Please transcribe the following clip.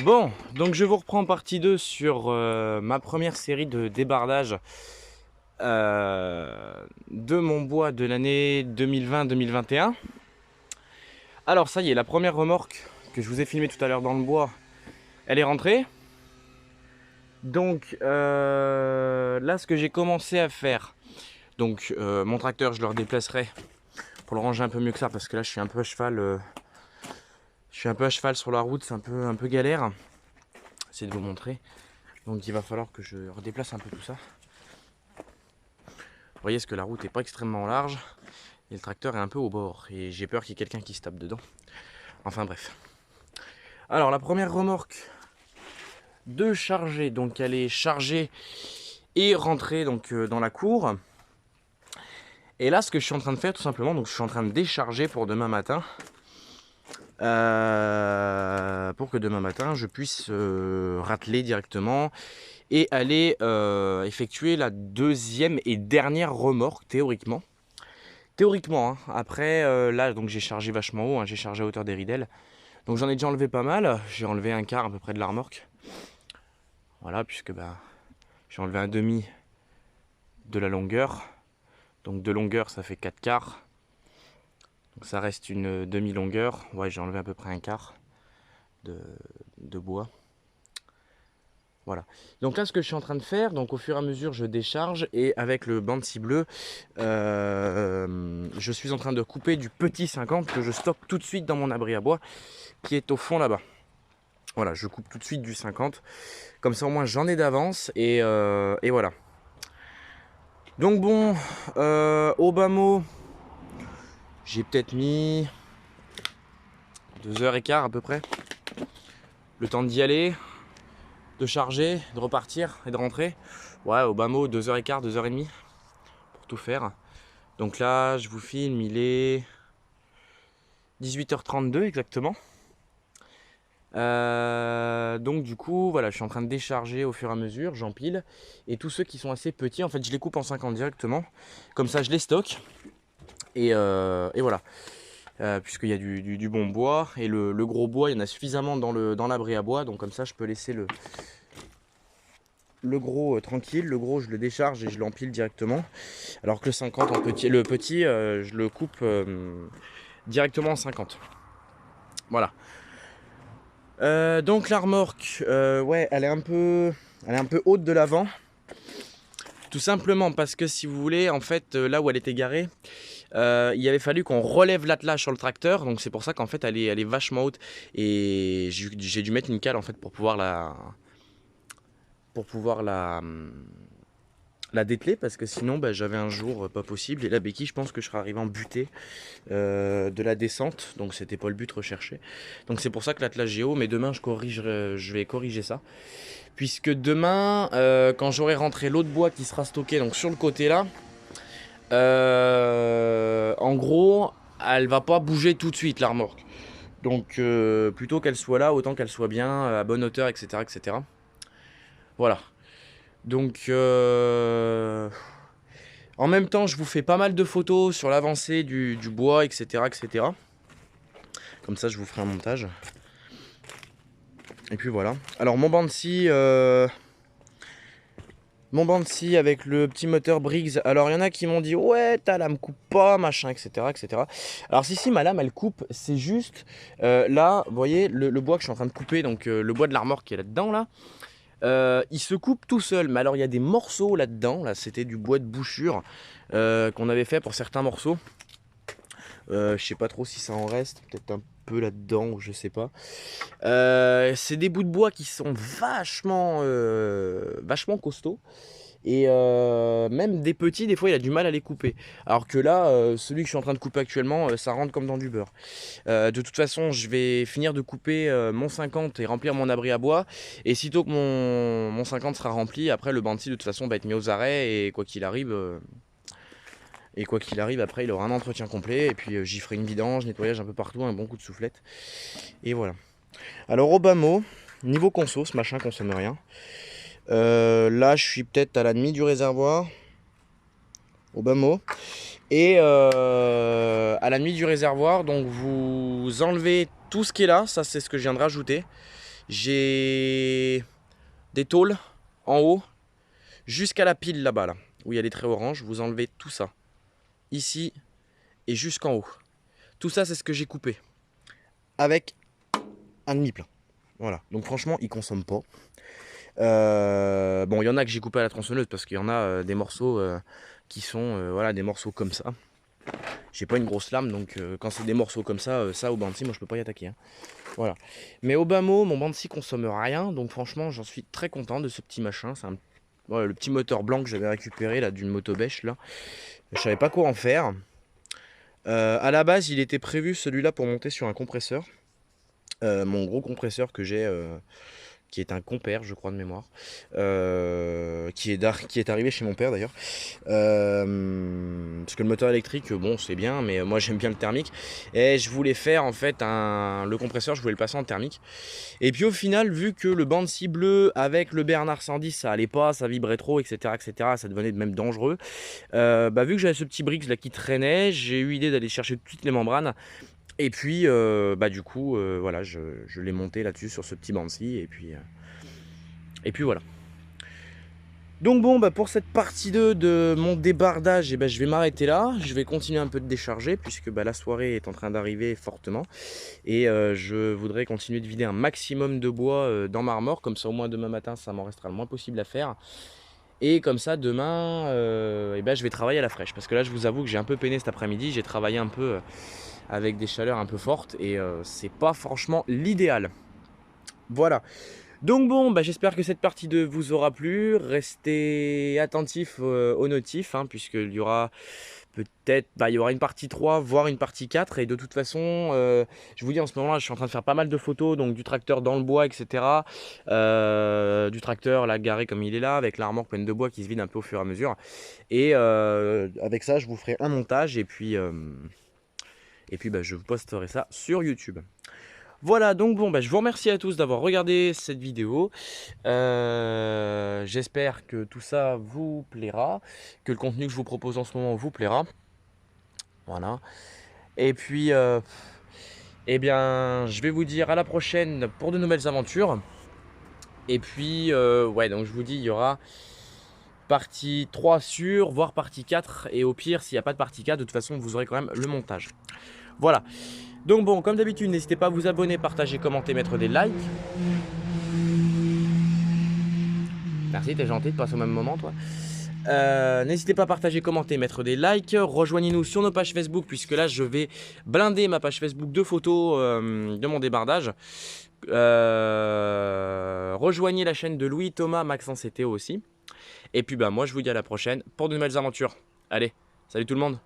Bon, donc je vous reprends partie 2 sur ma première série de débardage de mon bois de l'année 2020-2021. Alors ça y est, la première remorque que je vous ai filmée tout à l'heure dans le bois, elle est rentrée. Donc là, ce que j'ai commencé à faire, donc mon tracteur, je le redéplacerai pour le ranger un peu mieux que ça, parce que là, je suis un peu à cheval. Je suis un peu à cheval sur la route, c'est un peu galère. J'essaie de vous montrer. Donc il va falloir que je redéplace un peu tout ça. Vous voyez, parce que la route n'est pas extrêmement large et le tracteur est un peu au bord. Et j'ai peur qu'il y ait quelqu'un qui se tape dedans. Enfin bref. Alors la première remorque de charger, donc elle est chargée et rentrée donc, dans la cour. Et là, ce que je suis en train de faire tout simplement, donc je suis en train de décharger pour demain matin. Pour que demain matin je puisse rateler directement et aller effectuer la deuxième et dernière remorque théoriquement. Théoriquement, hein. Après là donc j'ai chargé vachement haut, hein, j'ai chargé à hauteur des ridelles. Donc j'en ai déjà enlevé pas mal, j'ai enlevé un quart à peu près de la remorque. Voilà, puisque j'ai enlevé un demi de la longueur. Donc de longueur ça fait 4 quarts. Donc ça reste une demi-longueur. Ouais, j'ai enlevé à peu près un quart de bois. Voilà. Donc là, ce que je suis en train de faire, donc au fur et à mesure, je décharge et avec le Bansi bleu, je suis en train de couper du petit 50 que je stocke tout de suite dans mon abri à bois qui est au fond là-bas. Voilà, je coupe tout de suite du 50. Comme ça, au moins, j'en ai d'avance et voilà. Donc bon, au bas mot, j'ai peut-être mis 2h15 à peu près. Le temps d'y aller, de charger, de repartir et de rentrer. Ouais, au bas mot, 2h15, 2h30 pour tout faire. Donc là, je vous filme, il est 18h32 exactement. Donc du coup, voilà, je suis en train de décharger au fur et à mesure, j'empile. Et tous ceux qui sont assez petits, en fait, je les coupe en 50 directement. Comme ça, je les stocke. Et voilà. Puisqu'il y a du bon bois. Et le gros bois, il y en a suffisamment dans l'abri à bois. Donc comme ça, je peux laisser le gros tranquille. Le gros, je le décharge et je l'empile directement. Alors que le 50 en petit, le petit, je le coupe directement en 50. Voilà. Donc la remorque, ouais, elle est un peu haute de l'avant. Tout simplement parce que si vous voulez, en fait, là où elle était garée, il avait fallu qu'on relève l'attelage sur le tracteur. Donc c'est pour ça qu'en fait elle est vachement haute. Et j'ai dû mettre une cale en fait pour pouvoir la dételer, parce que sinon j'avais un jour pas possible. Et la béquille, je pense que je serais arrivé en butée de la descente, donc c'était pas le but recherché. Donc c'est pour ça que l'attelage est haut, mais demain je vais corriger ça, puisque demain quand j'aurai rentré l'autre bois qui sera stocké donc sur le côté là, en gros elle va pas bouger tout de suite la remorque. Donc plutôt qu'elle soit là, autant qu'elle soit bien à bonne hauteur, etc., etc. Voilà. Donc en même temps, je vous fais pas mal de photos sur l'avancée du bois, etc., etc. Comme ça, je vous ferai un montage. Et puis voilà. Alors mon Bansi avec le petit moteur Briggs. Alors il y en a qui m'ont dit ouais, ta lame coupe pas, machin, etc., etc. Alors si, ma lame elle coupe. C'est juste là, vous voyez le bois que je suis en train de couper, donc le bois de la remorque qui est là-dedans là. Il se coupe tout seul, mais alors il y a des morceaux là-dedans, là c'était du bois de bouchure qu'on avait fait pour certains morceaux. Je sais pas trop si ça en reste, peut-être un peu là-dedans, ou je sais pas. C'est des bouts de bois qui sont vachement costauds. Et même des petits, des fois il a du mal à les couper. Alors que là, celui que je suis en train de couper actuellement, ça rentre comme dans du beurre. De toute façon, je vais finir de couper mon 50 et remplir mon abri à bois. Et sitôt que mon 50 sera rempli, après le Bansi de toute façon va être mis aux arrêts. Et quoi qu'il arrive, après il aura un entretien complet. Et puis j'y ferai une vidange, nettoyage un peu partout, un bon coup de soufflette. Et voilà. Alors au bas mot, niveau conso, ce machin consomme rien. Là je suis peut-être à la demi du réservoir. Au bas mot. Et à la nuit du réservoir, donc vous enlevez tout ce qui est là, ça c'est ce que je viens de rajouter. J'ai des tôles en haut jusqu'à la pile là-bas, là, où il y a les traits orange. Vous enlevez tout ça, ici et jusqu'en haut. Tout ça, c'est ce que j'ai coupé avec un demi-plein. Voilà, donc franchement, il consomme pas. Bon, il y en a que j'ai coupé à la tronçonneuse parce qu'il y en a des morceaux qui sont voilà, des morceaux comme ça. J'ai pas une grosse lame, donc quand c'est des morceaux comme ça, ça au Banksy, moi je peux pas y attaquer. Hein. Voilà. Mais au bas mot, mon Banksy consomme rien, donc franchement, j'en suis très content de ce petit machin. C'est voilà, le petit moteur blanc que j'avais récupéré là d'une moto bêche là. Je savais pas quoi en faire. À la base, il était prévu celui-là pour monter sur un compresseur. Mon gros compresseur que j'ai, qui est un compère, je crois de mémoire, qui est arrivé chez mon père d'ailleurs. Parce que le moteur électrique, bon, c'est bien, mais moi j'aime bien le thermique. Et je voulais faire en fait le compresseur, je voulais le passer en thermique. Et puis au final, vu que le Banksy bleu avec le Bernard 110, ça allait pas, ça vibrait trop, etc., etc., ça devenait même dangereux. Vu que j'avais ce petit Brix là qui traînait, j'ai eu l'idée d'aller chercher toutes les membranes. Et puis, du coup, voilà, je l'ai monté là-dessus sur ce petit Banksy. Et puis voilà. Donc bon, pour cette partie 2 de mon débardage, je vais m'arrêter là. Je vais continuer un peu de décharger puisque la soirée est en train d'arriver fortement. Et je voudrais continuer de vider un maximum de bois dans ma remorque. Comme ça, au moins demain matin, ça m'en restera le moins possible à faire. Et comme ça, demain, je vais travailler à la fraîche. Parce que là, je vous avoue que j'ai un peu peiné cet après-midi. J'ai travaillé un peu avec des chaleurs un peu fortes. Et c'est pas franchement l'idéal. Voilà. Donc bon, j'espère que cette partie 2 vous aura plu. Restez attentifs aux notifs, hein, puisqu'il y aura peut-être il y aura une partie 3, voire une partie 4. Et de toute façon, je vous dis en ce moment là, je suis en train de faire pas mal de photos, donc du tracteur dans le bois, etc. Du tracteur là garé comme il est là, avec la remorque pleine de bois qui se vide un peu au fur et à mesure. Et avec ça, je vous ferai un montage et puis je vous posterai ça sur YouTube. Voilà, donc bon, je vous remercie à tous d'avoir regardé cette vidéo. J'espère que tout ça vous plaira, que le contenu que je vous propose en ce moment vous plaira. Voilà. Et puis, je vais vous dire à la prochaine pour de nouvelles aventures. Et puis, donc je vous dis, il y aura partie 3 sur, voire partie 4. Et au pire, s'il n'y a pas de partie 4, de toute façon, vous aurez quand même le montage. Voilà. Donc bon, comme d'habitude, n'hésitez pas à vous abonner, partager, commenter, mettre des likes. Merci, t'es gentil de passer au même moment, toi. N'hésitez pas à partager, commenter, mettre des likes. Rejoignez-nous sur nos pages Facebook, puisque là, je vais blinder ma page Facebook de photos de mon débardage. Rejoignez la chaîne de Louis, Thomas, Maxence et Théo aussi. Et puis, moi, je vous dis à la prochaine pour de nouvelles aventures. Allez, salut tout le monde!